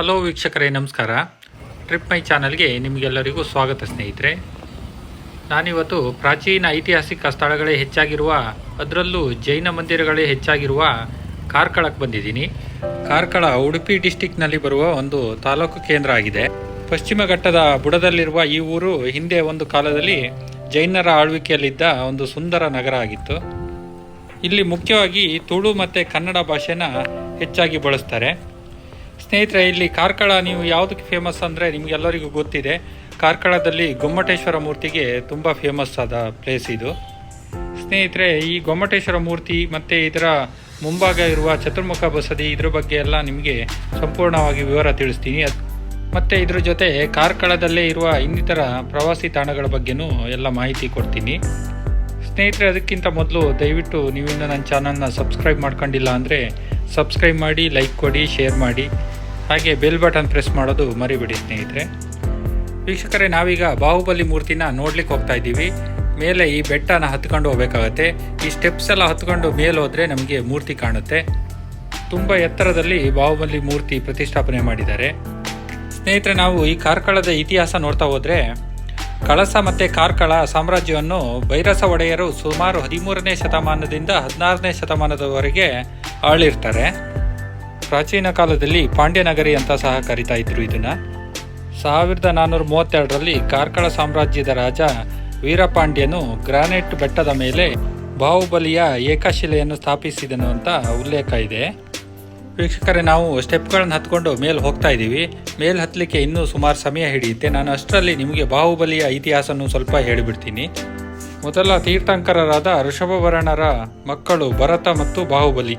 Hello ವೀಕ್ಷಕರೇ, ನಮಸ್ಕಾರ. Trip ಮೈ ಚಾನಲ್ಗೆ ನಿಮಗೆಲ್ಲರಿಗೂ ಸ್ವಾಗತ ಸ್ನೇಹಿತರೆ. ನಾನಿವತ್ತು ಪ್ರಾಚೀನ ಐತಿಹಾಸಿಕ ಸ್ಥಳಗಳೇ ಹೆಚ್ಚಾಗಿರುವ, ಅದರಲ್ಲೂ ಜೈನ ಮಂದಿರಗಳೇ ಹೆಚ್ಚಾಗಿರುವ ಕಾರ್ಕಳಕ್ಕೆ ಬಂದಿದ್ದೀನಿ. ಕಾರ್ಕಳ ಉಡುಪಿ ಡಿಸ್ಟಿಕ್ನಲ್ಲಿ ಬರುವ ಒಂದು ತಾಲೂಕು ಕೇಂದ್ರ ಆಗಿದೆ. ಪಶ್ಚಿಮ ಘಟ್ಟದ ಬುಡದಲ್ಲಿರುವ ಈ ಊರು ಹಿಂದೆ ಒಂದು ಕಾಲದಲ್ಲಿ ಜೈನರ ಆಳ್ವಿಕೆಯಲ್ಲಿದ್ದ ಒಂದು ಸುಂದರ ನಗರ ಆಗಿತ್ತು. ಇಲ್ಲಿ ಮುಖ್ಯವಾಗಿ ತುಳು ಮತ್ತು ಕನ್ನಡ ಭಾಷೆನ ಹೆಚ್ಚಾಗಿ ಬಳಸ್ತಾರೆ. ಸ್ನೇಹಿತರೆ, ಇಲ್ಲಿ ಕಾರ್ಕಳ ನೀವು ಯಾವುದಕ್ಕೆ ಫೇಮಸ್ ಅಂದರೆ ನಿಮಗೆಲ್ಲರಿಗೂ ಗೊತ್ತಿದೆ. ಕಾರ್ಕಳದಲ್ಲಿ ಗೊಮ್ಮಟೇಶ್ವರ ಮೂರ್ತಿಗೆ ತುಂಬ ಫೇಮಸ್ ಆದ ಪ್ಲೇಸ್ ಇದು. ಸ್ನೇಹಿತರೆ, ಈ ಗೊಮ್ಮಟೇಶ್ವರ ಮೂರ್ತಿ ಮತ್ತು ಇದರ ಮುಂಭಾಗ ಇರುವ ಚತುರ್ಮುಖ ಬಸದಿ, ಇದ್ರ ಬಗ್ಗೆ ಎಲ್ಲ ನಿಮಗೆ ಸಂಪೂರ್ಣವಾಗಿ ವಿವರ ತಿಳಿಸ್ತೀನಿ. ಮತ್ತು ಇದ್ರ ಜೊತೆ ಕಾರ್ಕಳದಲ್ಲೇ ಇರುವ ಇನ್ನಿತರ ಪ್ರವಾಸಿ ತಾಣಗಳ ಬಗ್ಗೆನೂ ಎಲ್ಲ ಮಾಹಿತಿ ಕೊಡ್ತೀನಿ. ಸ್ನೇಹಿತರೆ, ಅದಕ್ಕಿಂತ ಮೊದಲು ದಯವಿಟ್ಟು ನೀವಿನ್ನು ನನ್ನ ಚಾನಲ್ನ ಸಬ್ಸ್ಕ್ರೈಬ್ ಮಾಡ್ಕೊಂಡಿಲ್ಲ ಅಂದರೆ ಸಬ್ಸ್ಕ್ರೈಬ್ ಮಾಡಿ, ಲೈಕ್ ಕೊಡಿ, ಶೇರ್ ಮಾಡಿ, ಹಾಗೆ ಬೆಲ್ ಬಟನ್ ಪ್ರೆಸ್ ಮಾಡೋದು ಮರಿಬೇಡಿ ಸ್ನೇಹಿತರೆ. ವೀಕ್ಷಕರೇ, ನಾವೀಗ ಬಾಹುಬಲಿ ಮೂರ್ತಿನ ನೋಡ್ಲಿಕ್ಕೆ ಹೋಗ್ತಾ ಇದ್ದೀವಿ. ಮೇಲೆ ಈ ಬೆಟ್ಟನ ಹತ್ಕೊಂಡು ಹೋಗ್ಬೇಕಾಗತ್ತೆ. ಈ ಸ್ಟೆಪ್ಸ್ ಎಲ್ಲ ಹತ್ಕೊಂಡು ಮೇಲೆ ಹೋದರೆ ನಮಗೆ ಮೂರ್ತಿ ಕಾಣುತ್ತೆ. ತುಂಬ ಎತ್ತರದಲ್ಲಿ ಬಾಹುಬಲಿ ಮೂರ್ತಿ ಪ್ರತಿಷ್ಠಾಪನೆ ಮಾಡಿದ್ದಾರೆ. ಸ್ನೇಹಿತರೆ, ನಾವು ಈ ಕಾರ್ಕಳದ ಇತಿಹಾಸ ನೋಡ್ತಾ ಹೋದರೆ, ಕಳಸ ಮತ್ತು ಕಾರ್ಕಳ ಸಾಮ್ರಾಜ್ಯವನ್ನು ಭೈರಸ ಒಡೆಯರು ಸುಮಾರು 13ನೇ ಶತಮಾನದಿಂದ 16ನೇ ಶತಮಾನದವರೆಗೆ ಆಳಿರ್ತಾರೆ. ಪ್ರಾಚೀನ ಕಾಲದಲ್ಲಿ ಪಾಂಡ್ಯನಗರಿ ಅಂತ ಸಹ ಕರಿತಾ ಇದ್ರು ಇದನ್ನು. 1432ರಲ್ಲಿ ಕಾರ್ಕಳ ಸಾಮ್ರಾಜ್ಯದ ರಾಜ ವೀರಪಾಂಡ್ಯನು ಗ್ರಾನೈಟ್ ಬೆಟ್ಟದ ಮೇಲೆ ಬಾಹುಬಲಿಯ ಏಕಶಿಲೆಯನ್ನು ಸ್ಥಾಪಿಸಿದನು ಅಂತ ಉಲ್ಲೇಖ ಇದೆ. ವೀಕ್ಷಕರೇ, ನಾವು ಸ್ಟೆಪ್ಗಳನ್ನು ಹತ್ಕೊಂಡು ಮೇಲೆ ಹೋಗ್ತಾ ಇದ್ದೀವಿ. ಮೇಲೆ ಹತ್ತಲಿಕ್ಕೆ ಇನ್ನೂ ಸುಮಾರು ಸಮಯ ಹಿಡಿಯುತ್ತೆ. ನಾನು ಅಷ್ಟರಲ್ಲಿ ನಿಮಗೆ ಬಾಹುಬಲಿಯ ಇತಿಹಾಸನೂ ಸ್ವಲ್ಪ ಹೇಳಿಬಿಡ್ತೀನಿ. ಮೊದಲ ತೀರ್ಥಂಕರರಾದ ಋಷಭವರ್ಣರ ಮಕ್ಕಳು ಭರತ ಮತ್ತು ಬಾಹುಬಲಿ.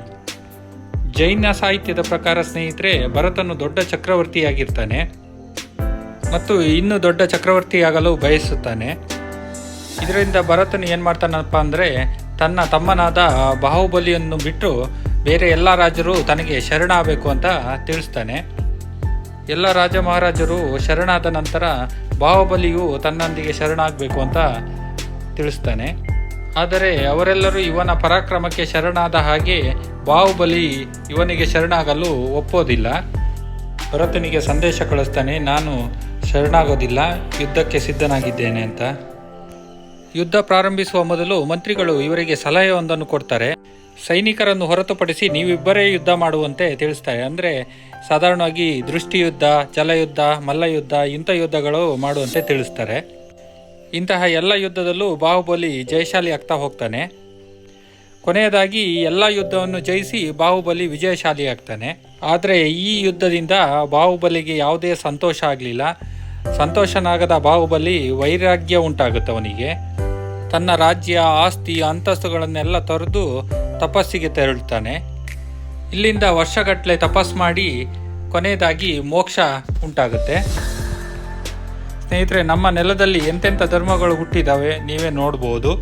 ಜೈನ ಸಾಹಿತ್ಯದ ಪ್ರಕಾರ ಸ್ನೇಹಿತರೆ, ಭರತನು ದೊಡ್ಡ ಚಕ್ರವರ್ತಿಯಾಗಿರ್ತಾನೆ ಮತ್ತು ಇನ್ನೂ ದೊಡ್ಡ ಚಕ್ರವರ್ತಿಯಾಗಲು ಬಯಸುತ್ತಾನೆ. ಇದರಿಂದ ಭರತನು ಏನು ಮಾಡ್ತಾನಪ್ಪ ಅಂದರೆ, ತನ್ನ ತಮ್ಮನಾದ ಬಾಹುಬಲಿಯನ್ನು ಬಿಟ್ಟು ಬೇರೆ ಎಲ್ಲ ರಾಜರು ತನಗೆ ಶರಣಾಗಬೇಕು ಅಂತ ತಿಳಿಸ್ತಾನೆ. ಎಲ್ಲ ರಾಜ ಮಹಾರಾಜರು ಶರಣಾದ ನಂತರ ಬಾಹುಬಲಿಯು ತನ್ನೊಂದಿಗೆ ಶರಣಾಗಬೇಕು ಅಂತ ತಿಳಿಸ್ತಾನೆ. ಆದರೆ ಅವರೆಲ್ಲರೂ ಇವನ ಪರಾಕ್ರಮಕ್ಕೆ ಶರಣಾದ ಹಾಗೆ ಬಾಹುಬಲಿ ಇವನಿಗೆ ಶರಣಾಗಲು ಒಪ್ಪೋದಿಲ್ಲ. ಭರತನಿಗೆ ಸಂದೇಶ ಕಳಿಸ್ತಾನೆ, ನಾನು ಶರಣಾಗೋದಿಲ್ಲ, ಯುದ್ಧಕ್ಕೆ ಸಿದ್ಧನಾಗಿದ್ದೇನೆ ಅಂತ. ಯುದ್ಧ ಪ್ರಾರಂಭಿಸುವ ಮೊದಲು ಮಂತ್ರಿಗಳು ಇವರಿಗೆ ಸಲಹೆಯೊಂದನ್ನು ಕೊಡ್ತಾರೆ. ಸೈನಿಕರನ್ನು ಹೊರತುಪಡಿಸಿ ನೀವಿಬ್ಬರೇ ಯುದ್ಧ ಮಾಡುವಂತೆ ತಿಳಿಸ್ತಾರೆ. ಅಂದರೆ ಸಾಧಾರಣವಾಗಿ ದೃಷ್ಟಿಯುದ್ಧ, ಜಲಯುದ್ಧ, ಮಲ್ಲಯುದ್ಧ ಇಂಥ ಯುದ್ಧಗಳು ಮಾಡುವಂತೆ ತಿಳಿಸ್ತಾರೆ. ಇಂತಹ ಎಲ್ಲ ಯುದ್ಧದಲ್ಲೂ ಬಾಹುಬಲಿ ಜಯಶಾಲಿ ಆಗ್ತಾ ಹೋಗ್ತಾನೆ. ಕೊನೆಯದಾಗಿ ಎಲ್ಲ ಯುದ್ಧವನ್ನು ಜಯಿಸಿ ಬಾಹುಬಲಿ ವಿಜಯಶಾಲಿ ಆಗ್ತಾನೆ. ಆದರೆ ಈ ಯುದ್ಧದಿಂದ ಬಾಹುಬಲಿಗೆ ಯಾವುದೇ ಸಂತೋಷ ಆಗಲಿಲ್ಲ. ಸಂತೋಷನಾಗದ ಬಾಹುಬಲಿ ವೈರಾಗ್ಯ ಉಂಟಾಗುತ್ತೆ ಅವನಿಗೆ. ತನ್ನ ರಾಜ್ಯ, ಆಸ್ತಿ, ಅಂತಸ್ತುಗಳನ್ನೆಲ್ಲ ತೊರೆದು ತಪಸ್ಸಿಗೆ ತೆರಳುತ್ತಾನೆ. ಇಲ್ಲಿಂದ ವರ್ಷಗಟ್ಟಲೆ ತಪಸ್ ಮಾಡಿ ಕೊನೆಯದಾಗಿ ಮೋಕ್ಷ ಉಂಟಾಗುತ್ತೆ. ಸ್ನೇಹಿತರೆ, ನಮ್ಮ ನೆಲದಲ್ಲಿ ಎಂತೆಂಥ ಧರ್ಮಗಳು ಹುಟ್ಟಿದ್ದಾವೆ ನೀವೇ ನೋಡ್ಬೋದು.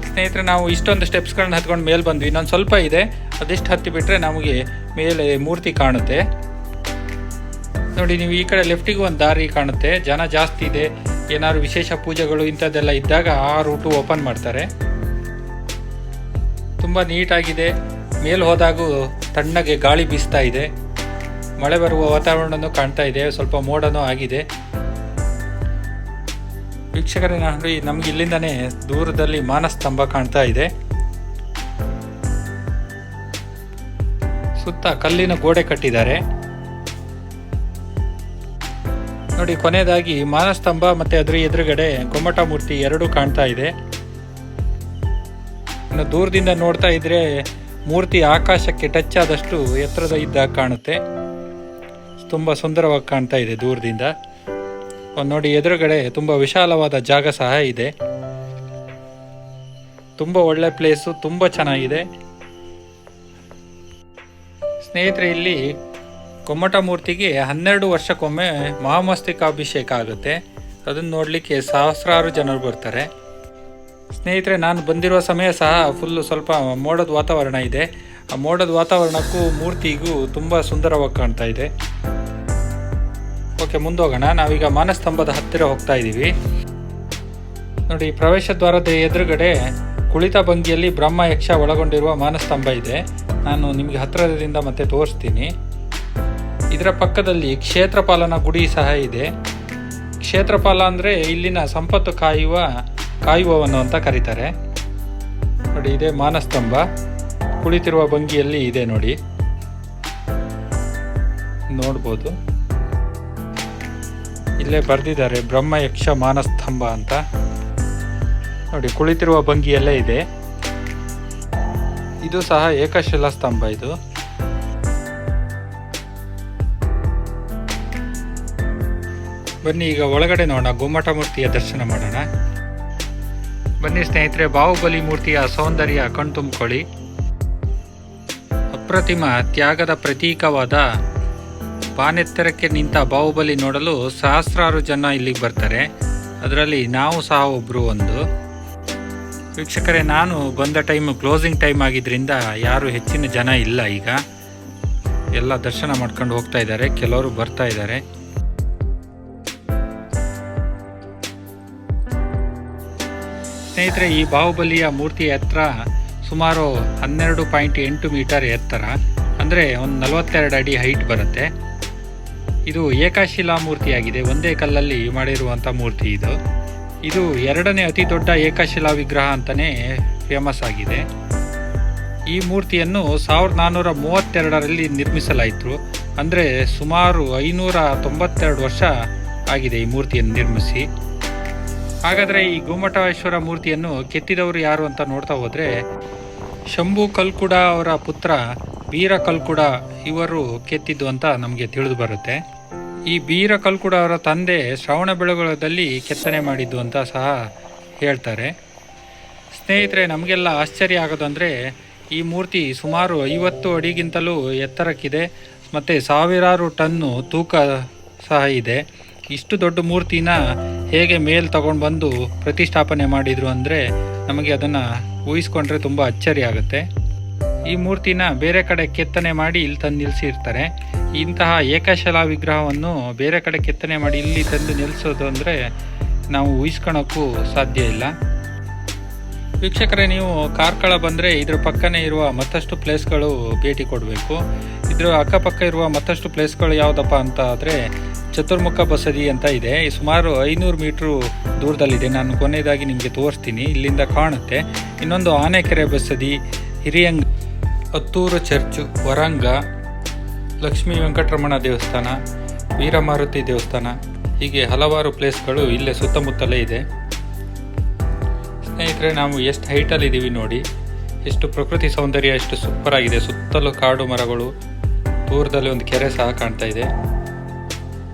ಸ್ನೇಹಿತರೆ, ನಾವು ಇಷ್ಟೊಂದು ಸ್ಟೆಪ್ಸ್ಗಳನ್ನ ಹತ್ಕೊಂಡು ಮೇಲೆ ಬಂದ್ವಿ. ಇನ್ನೊಂದು ಸ್ವಲ್ಪ ಇದೆ, ಅದೆಷ್ಟು ಹತ್ತಿ ಬಿಟ್ಟರೆ ನಮಗೆ ಮೇಲೆ ಮೂರ್ತಿ ಕಾಣುತ್ತೆ. ನೋಡಿ, ನೀವು ಈ ಕಡೆ ಲೆಫ್ಟಿಗೆ ಒಂದು ದಾರಿ ಕಾಣುತ್ತೆ. ಜನ ಜಾಸ್ತಿ ಇದೆ. ಏನಾದ್ರು ವಿಶೇಷ ಪೂಜೆಗಳು ಇಂಥದ್ದೆಲ್ಲ ಇದ್ದಾಗ ಆ ರೂಟು ಓಪನ್ ಮಾಡ್ತಾರೆ. ತುಂಬ ನೀಟಾಗಿದೆ. ಮೇಲೆ ಹೋದಾಗೂ ತಣ್ಣಗೆ ಗಾಳಿ ಬೀಸ್ತಾ ಇದೆ. ಮಳೆ ಬರುವ ವಾತಾವರಣನೂ ಕಾಣ್ತಾ ಇದೆ. ಸ್ವಲ್ಪ ಮೋಡನೂ ಆಗಿದೆ. ವೀಕ್ಷಕರೇ, ನೋಡಿ, ನಮ್ಗೆ ಇಲ್ಲಿಂದನೇ ದೂರದಲ್ಲಿ ಮಾನಸ್ತಂಭ ಕಾಣ್ತಾ ಇದೆ. ಸುತ್ತ ಕಲ್ಲಿನ ಗೋಡೆ ಕಟ್ಟಿದ್ದಾರೆ. ನೋಡಿ, ಕೊನೆಯದಾಗಿ ಮಾನಸ್ತಂಭ ಮತ್ತು ಅದರ ಎದುರುಗಡೆ ಗೊಮ್ಮಟ ಮೂರ್ತಿ ಎರಡೂ ಕಾಣ್ತಾ ಇದೆ. ಇನ್ನು ದೂರದಿಂದ ನೋಡ್ತಾ ಇದ್ರೆ ಮೂರ್ತಿ ಆಕಾಶಕ್ಕೆ ಟಚ್ ಆದಷ್ಟು ಎತ್ತರದ ಇದ್ದಾಗ ಕಾಣುತ್ತೆ. ತುಂಬ ಸುಂದರವಾಗಿ ಕಾಣ್ತಾ ಇದೆ ದೂರದಿಂದ. ನೋಡಿ, ಎದುರುಗಡೆ ತುಂಬ ವಿಶಾಲವಾದ ಜಾಗ ಸಹ ಇದೆ. ತುಂಬ ಒಳ್ಳೆ ಪ್ಲೇಸು, ತುಂಬ ಚೆನ್ನಾಗಿದೆ. ಸ್ನೇಹಿತರೆ, ಇಲ್ಲಿ ಗೊಮ್ಮಟ ಮೂರ್ತಿಗೆ 12 ವರ್ಷಕ್ಕೊಮ್ಮೆ ಮಹಾಮಸ್ತಕಾಭಿಷೇಕ ಆಗುತ್ತೆ. ಅದನ್ನು ನೋಡಲಿಕ್ಕೆ ಸಹಸ್ರಾರು ಜನರು ಬರ್ತಾರೆ. ಸ್ನೇಹಿತರೆ, ನಾನು ಬಂದಿರುವ ಸಮಯ ಸಹ ಫುಲ್ಲು ಸ್ವಲ್ಪ ಮೋಡದ ವಾತಾವರಣ ಇದೆ. ಆ ಮೋಡದ ವಾತಾವರಣಕ್ಕೂ ಮೂರ್ತಿಗೂ ತುಂಬ ಸುಂದರವಾಗಿ ಕಾಣ್ತಾ ಇದೆ. ಓಕೆ, ಮುಂದೋಗೋಣ. ನಾವೀಗ ಮಾನಸ್ತಂಭದ ಹತ್ತಿರ ಹೋಗ್ತಾ ಇದ್ದೀವಿ. ನೋಡಿ, ಪ್ರವೇಶ ದ್ವಾರದ ಎದುರುಗಡೆ ಕುಳಿತ ಭಂಗಿಯಲ್ಲಿ ಬ್ರಹ್ಮ ಯಕ್ಷ ಒಳಗೊಂಡಿರುವ ಮಾನಸ್ತಂಭ ಇದೆ. ನಾನು ನಿಮಗೆ ಹತ್ತಿರದಿಂದ ಮತ್ತೆ ತೋರಿಸ್ತೀನಿ. ಇದರ ಪಕ್ಕದಲ್ಲಿ ಕ್ಷೇತ್ರಪಾಲನ ಗುಡಿ ಸಹ ಇದೆ. ಕ್ಷೇತ್ರಪಾಲ ಅಂದರೆ ಇಲ್ಲಿನ ಸಂಪತ್ತು ಕಾಯುವವನು ಅಂತ ಕರೀತಾರೆ. ನೋಡಿ, ಇದೇ ಮಾನಸ್ತಂಭ ಕುಳಿತಿರುವ ಭಂಗಿಯಲ್ಲಿ ಇದೆ ನೋಡಿ, ನೋಡ್ಬೋದು. ಇಲ್ಲೇ ಬರೆದಿದ್ದಾರೆ ಬ್ರಹ್ಮ ಯಕ್ಷ ಮಾನಸ್ತಂಭ ಅಂತ. ನೋಡಿ, ಕುಳಿತಿರುವ ಭಂಗಿಯಲ್ಲೇ ಇದೆ. ಇದು ಸಹ ಏಕಶಿಲಾ ಸ್ತಂಭ. ಇದು ಬನ್ನಿ ಈಗ ಒಳಗಡೆ ನೋಡೋಣ, ಗುಮ್ಮಟ ಮೂರ್ತಿಯ ದರ್ಶನ ಮಾಡೋಣ. ಬನ್ನಿ ಸ್ನೇಹಿತರೆ, ಬಾಹುಬಲಿ ಮೂರ್ತಿಯ ಸೌಂದರ್ಯ ಕಣ್ತುಂಬಿಕೊಳ್ಳಿ. ಅಪ್ರತಿಮ ತ್ಯಾಗದ ಪ್ರತೀಕವಾದ ಬಾನೆತ್ತರಕ್ಕೆ ನಿಂತ ಬಾಹುಬಲಿ ನೋಡಲು ಸಹಸ್ರಾರು ಜನ ಇಲ್ಲಿಗೆ ಬರ್ತಾರೆ. ಅದರಲ್ಲಿ ನಾವು ಸಹ ಒಬ್ಬರು ಒಂದು. ವೀಕ್ಷಕರೇ, ನಾನು ಬಂದ ಟೈಮ್ ಕ್ಲೋಸಿಂಗ್ ಟೈಮ್ ಆಗಿದ್ದರಿಂದ ಯಾರು ಹೆಚ್ಚಿನ ಜನ ಇಲ್ಲ. ಈಗ ಎಲ್ಲ ದರ್ಶನ ಮಾಡ್ಕೊಂಡು ಹೋಗ್ತಾ ಇದ್ದಾರೆ, ಕೆಲವರು ಬರ್ತಾ ಇದ್ದಾರೆ. ಸ್ನೇಹಿತರೆ, ಈ ಬಾಹುಬಲಿಯ ಮೂರ್ತಿಯ ಎತ್ತರ ಸುಮಾರು 12.8 ಮೀಟರ್ ಎತ್ತರ, ಅಂದರೆ ಒಂದು 42 ಅಡಿ ಹೈಟ್ ಬರುತ್ತೆ. ಇದು ಏಕಶಿಲಾ ಮೂರ್ತಿಯಾಗಿದೆ, ಒಂದೇ ಕಲ್ಲಲ್ಲಿ ಮಾಡಿರುವಂಥ ಮೂರ್ತಿ ಇದು. ಇದು ಎರಡನೇ ಅತಿ ದೊಡ್ಡ ಏಕಶಿಲಾ ವಿಗ್ರಹ ಅಂತಲೇ ಫೇಮಸ್ ಆಗಿದೆ. ಈ ಮೂರ್ತಿಯನ್ನು 1432ರಲ್ಲಿ ನಿರ್ಮಿಸಲಾಯಿತು. ಅಂದರೆ ಸುಮಾರು 592 ವರ್ಷ ಆಗಿದೆ ಈ ಮೂರ್ತಿಯನ್ನು ನಿರ್ಮಿಸಿ. ಹಾಗಾದರೆ ಈ ಗೋಮಟೇಶ್ವರ ಮೂರ್ತಿಯನ್ನು ಕೆತ್ತಿದವರು ಯಾರು ಅಂತ ನೋಡ್ತಾ ಹೋದರೆ, ಶಂಭು ಕಲ್ಕುಡ ಅವರ ಪುತ್ರ ಬೀರ ಕಲ್ಕುಡ ಇವರು ಕೆತ್ತಿದ್ದು ಅಂತ ನಮಗೆ ತಿಳಿದು ಬರುತ್ತೆ. ಈ ಬೀರ ಕಲ್ಕುಡ ಅವರ ತಂದೆ ಶ್ರವಣಬೆಳಗೊಳದಲ್ಲಿ ಕೆತ್ತನೆ ಮಾಡಿದ್ದು ಅಂತ ಸಹ ಹೇಳ್ತಾರೆ. ಸ್ನೇಹಿತರೆ, ನಮಗೆಲ್ಲ ಆಶ್ಚರ್ಯ ಆಗೋದಂದರೆ ಈ ಮೂರ್ತಿ ಸುಮಾರು 50 ಅಡಿಗಿಂತಲೂ ಎತ್ತರಕ್ಕಿದೆ ಮತ್ತು ಸಾವಿರಾರು ಟನ್ನು ತೂಕ ಸಹ ಇದೆ. ಇಷ್ಟು ದೊಡ್ಡ ಮೂರ್ತಿನ ಹೇಗೆ ಮೇಲೆ ತಗೊಂಡು ಬಂದು ಪ್ರತಿಷ್ಠಾಪನೆ ಮಾಡಿದರು ಅಂದರೆ ನಮಗೆ ಅದನ್ನು ಊಹಿಸ್ಕೊಂಡ್ರೆ ತುಂಬ ಅಚ್ಚರಿ ಆಗುತ್ತೆ. ಈ ಮೂರ್ತಿನ ಬೇರೆ ಕಡೆ ಕೆತ್ತನೆ ಮಾಡಿ ಇಲ್ಲಿ ತಂದು ನಿಲ್ಲಿಸಿರ್ತಾರೆ. ಇಂತಹ ಏಕಶಿಲಾ ವಿಗ್ರಹವನ್ನು ಬೇರೆ ಕಡೆ ಕೆತ್ತನೆ ಮಾಡಿ ಇಲ್ಲಿ ತಂದು ನಿಲ್ಲಿಸೋದು ಅಂದರೆ ನಾವು ಊಹಿಸ್ಕೊಳ್ಳೋಕ್ಕೂ ಸಾಧ್ಯ ಇಲ್ಲ. ವೀಕ್ಷಕರೇ, ನೀವು ಕಾರ್ಕಳ ಬಂದರೆ ಇದ್ರ ಪಕ್ಕನೇ ಇರುವ ಮತ್ತಷ್ಟು ಪ್ಲೇಸ್ಗಳು ಭೇಟಿ ಕೊಡಬೇಕು. ಇದರ ಅಕ್ಕಪಕ್ಕ ಇರುವ ಮತ್ತಷ್ಟು ಪ್ಲೇಸ್ಗಳು ಯಾವುದಪ್ಪ ಅಂತ ಆದರೆ ಚತುರ್ಮುಖ ಬಸದಿ ಅಂತ ಇದೆ. ಸುಮಾರು 500 ಮೀಟ್ರು ದೂರದಲ್ಲಿದೆ. ನಾನು ಕೊನೆಯದಾಗಿ ನಿಮಗೆ ತೋರಿಸ್ತೀನಿ, ಇಲ್ಲಿಂದ ಕಾಣುತ್ತೆ. ಇನ್ನೊಂದು ಆನೆಕೆರೆ ಬಸದಿ, ಹಿರಿಯಂಗ, ಹತ್ತೂರು ಚರ್ಚು, ವರಂಗ, ಲಕ್ಷ್ಮೀ ವೆಂಕಟರಮಣ ದೇವಸ್ಥಾನ, ವೀರಮಾರುತಿ ದೇವಸ್ಥಾನ, ಹೀಗೆ ಹಲವಾರು ಪ್ಲೇಸ್ಗಳು ಇಲ್ಲೇ ಸುತ್ತಮುತ್ತಲೇ ಇದೆ. ಸ್ನೇಹಿತರೆ, ನಾವು ಎಷ್ಟು ಹೈಟಲ್ಲಿದ್ದೀವಿ ನೋಡಿ, ಎಷ್ಟು ಪ್ರಕೃತಿ ಸೌಂದರ್ಯ ಎಷ್ಟು ಸೂಪರ್ ಆಗಿದೆ. ಸುತ್ತಲೂ ಕಾಡು ಮರಗಳು, ದೂರದಲ್ಲಿ ಒಂದು ಕೆರೆ ಸಹ ಕಾಣ್ತಾ ಇದೆ.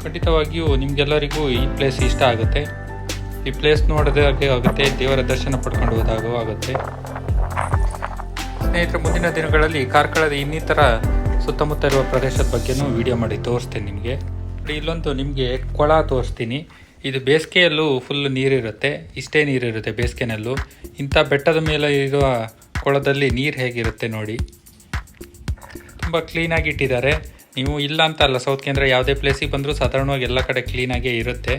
ಖಂಡಿತವಾಗಿಯೂ ನಿಮಗೆಲ್ಲರಿಗೂ ಈ ಪ್ಲೇಸ್ ಇಷ್ಟ ಆಗುತ್ತೆ. ಈ ಪ್ಲೇಸ್ ನೋಡೋದಾಗೆ ಆಗುತ್ತೆ, ದೇವರ ದರ್ಶನ ಪಡ್ಕೊಂಡು ಹೋದಾಗೂ ಆಗುತ್ತೆ. ಸ್ನೇಹಿತರೆ, ಮುಂದಿನ ದಿನಗಳಲ್ಲಿ ಕಾರ್ಕಳದ ಇನ್ನಿತರ ಸುತ್ತಮುತ್ತ ಇರುವ ಪ್ರದೇಶದ ಬಗ್ಗೆನೂ ವಿಡಿಯೋ ಮಾಡಿ ತೋರಿಸ್ತೀನಿ ನಿಮಗೆ. ಇಲ್ಲೊಂದು ನಿಮಗೆ ಕೊಳ ತೋರಿಸ್ತೀನಿ. ಇದು ಬೇಸಿಗೆಯಲ್ಲೂ ಫುಲ್ ನೀರಿರುತ್ತೆ, ಇಷ್ಟೇ ನೀರಿರುತ್ತೆ ಬೇಸಿಗೆನಲ್ಲೂ. ಇಂಥ ಬೆಟ್ಟದ ಮೇಲೆ ಇರುವ ಕೊಳದಲ್ಲಿ ನೀರು ಹೇಗಿರುತ್ತೆ ನೋಡಿ, ತುಂಬ ಕ್ಲೀನಾಗಿ ಇಟ್ಟಿದ್ದಾರೆ. ನೀವು ಇಲ್ಲ ಅಂತ ಅಲ್ಲ, ಸೌತ್ ಕೇಂದ್ರ ಯಾವುದೇ ಪ್ಲೇಸಿಗೆ ಬಂದರೂ ಸಾಧಾರಣವಾಗಿ ಎಲ್ಲ ಕಡೆ ಕ್ಲೀನಾಗೇ ಇರುತ್ತೆ.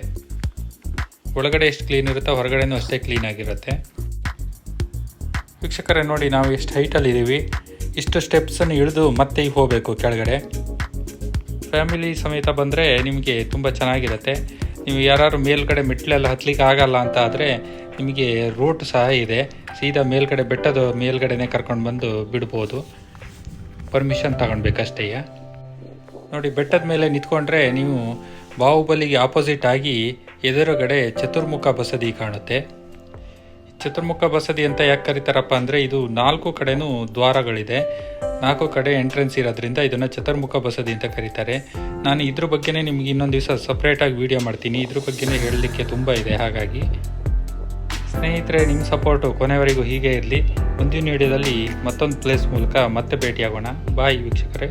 ಒಳಗಡೆ ಎಷ್ಟು ಕ್ಲೀನ್ ಇರುತ್ತೋ ಹೊರಗಡೆನೂ ಅಷ್ಟೇ ಕ್ಲೀನಾಗಿರುತ್ತೆ. ವೀಕ್ಷಕರೇ ನೋಡಿ, ನಾವು ಎಷ್ಟು ಹೈಟಲ್ಲಿದ್ದೀವಿ. ಇಷ್ಟು ಸ್ಟೆಪ್ಸನ್ನು ಇಳಿದು ಮತ್ತೆ ಈಗ ಹೋಗಬೇಕು ಕೆಳಗಡೆ. ಫ್ಯಾಮಿಲಿ ಸಮೇತ ಬಂದರೆ ನಿಮಗೆ ತುಂಬ ಚೆನ್ನಾಗಿರುತ್ತೆ. ನೀವು ಯಾರು ಮೇಲ್ಗಡೆ ಮೆಟ್ಲೆಲ್ಲ ಹತ್ತಲಿಕ್ಕೆ ಆಗಲ್ಲ ಅಂತ ಆದರೆ ನಿಮಗೆ ರೂಟ್ ಸಹ ಇದೆ. ಸೀದಾ ಮೇಲ್ಗಡೆ ಬೆಟ್ಟದ ಮೇಲ್ಗಡೆನೇ ಕರ್ಕೊಂಡು ಬಂದು ಬಿಡ್ಬೋದು, ಪರ್ಮಿಷನ್ ತಗೊಳ್ಬೇಕಷ್ಟೇ. ನೋಡಿ, ಬೆಟ್ಟದ ಮೇಲೆ ನಿಂತ್ಕೊಂಡ್ರೆ ನೀವು ಬಾಹುಬಲಿಗೆ ಆಪೋಸಿಟ್ ಆಗಿ ಎದುರುಗಡೆ ಚತುರ್ಮುಖ ಬಸದಿ ಕಾಣುತ್ತೆ. ಚತುರ್ಮುಖ ಬಸದಿ ಅಂತ ಯಾಕೆ ಕರೀತಾರಪ್ಪ ಅಂದರೆ ಇದು 4 ಕಡೆನೂ ದ್ವಾರಗಳಿದೆ, 4 ಕಡೆ ಎಂಟ್ರೆನ್ಸ್ ಇರೋದ್ರಿಂದ ಇದನ್ನು ಚತುರ್ಮುಖ ಬಸದಿ ಅಂತ ಕರೀತಾರೆ. ನಾನು ಇದ್ರ ಬಗ್ಗೆನೇ ನಿಮ್ಗೆ ಇನ್ನೊಂದು ದಿವಸ ಸಪ್ರೇಟಾಗಿ ವಿಡಿಯೋ ಮಾಡ್ತೀನಿ. ಇದ್ರ ಬಗ್ಗೆನೇ ಹೇಳಲಿಕ್ಕೆ ತುಂಬ ಇದೆ. ಹಾಗಾಗಿ ಸ್ನೇಹಿತರೆ, ನಿಮ್ಮ ಸಪೋರ್ಟು ಕೊನೆವರೆಗೂ ಹೀಗೆ ಇರಲಿ. ಮುಂದಿನ ವಿಡಿಯೋದಲ್ಲಿ ಮತ್ತೊಂದು ಪ್ಲೇಸ್ ಮೂಲಕ ಮತ್ತೆ ಭೇಟಿಯಾಗೋಣ. ಬಾಯ್ ವೀಕ್ಷಕರೇ.